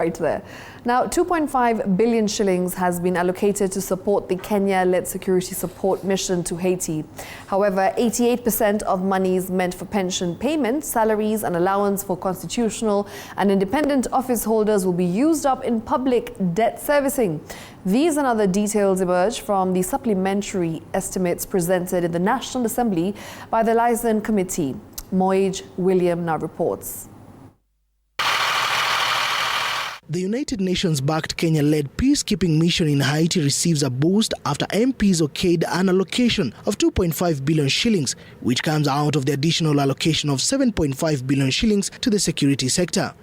Right there. Now, 2.5 billion shillings has been allocated to support the Kenya-led security support mission to Haiti. However, 88% of monies meant for pension payments, salaries and allowance for constitutional and independent office holders will be used up in public debt servicing. These and other details emerge from the supplementary estimates presented in the National Assembly by the Liaison Committee. Moij William now reports. The United Nations-backed Kenya-led peacekeeping mission in Haiti receives a boost after MPs okayed an allocation of 2.5 billion shillings, which comes out of the additional allocation of 7.5 billion shillings to the security sector.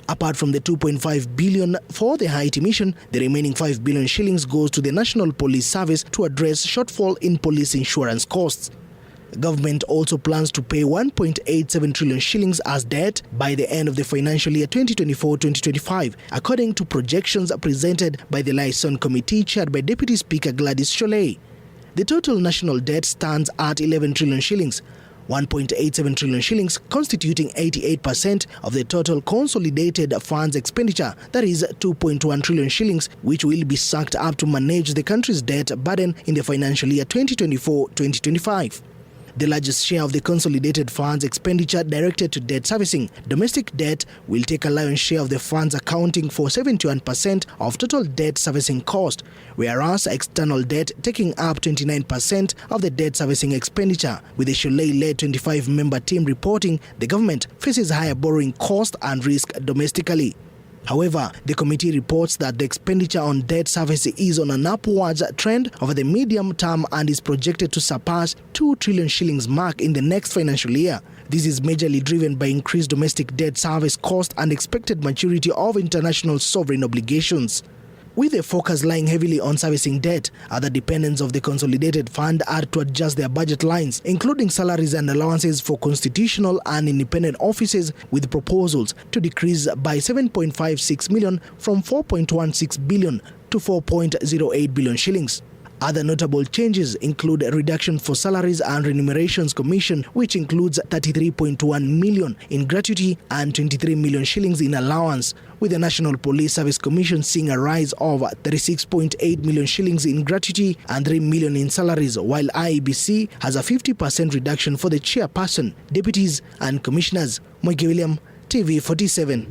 Apart from the 2.5 billion for the Haiti mission, the remaining 5 billion shillings goes to the National Police Service to address shortfall in police insurance costs. The government also plans to pay 1.87 trillion shillings as debt by the end of the financial year 2024-2025, according to projections presented by the Liaison Committee chaired by Deputy Speaker Gladys Sholei. The total national debt stands at 11 trillion shillings, 1.87 trillion shillings constituting 88% of the total consolidated funds expenditure, that is 2.1 trillion shillings, which will be sucked up to manage the country's debt burden in the financial year 2024-2025. The largest share of the consolidated funds expenditure directed to debt servicing. Domestic debt will take a lion's share of the funds, accounting for 71% of total debt servicing cost, whereas external debt taking up 29% of the debt servicing expenditure, with the Sholei-led 25-member team reporting the government faces higher borrowing cost and risk domestically. However, the committee reports that the expenditure on debt service is on an upwards trend over the medium term and is projected to surpass 2 trillion shillings mark in the next financial year. This is majorly driven by increased domestic debt service cost and expected maturity of international sovereign obligations. With the focus lying heavily on servicing debt, other dependents of the consolidated fund are to adjust their budget lines, including salaries and allowances for constitutional and independent offices, with proposals to decrease by 7.56 million from 4.16 billion to 4.08 billion shillings. Other notable changes include a reduction for Salaries and Remunerations Commission, which includes 33.1 million in gratuity and 23 million shillings in allowance, with the National Police Service Commission seeing a rise of 36.8 million shillings in gratuity and 3 million in salaries, while IEBC has a 50% reduction for the chairperson, deputies and commissioners. Moij William, TV 47.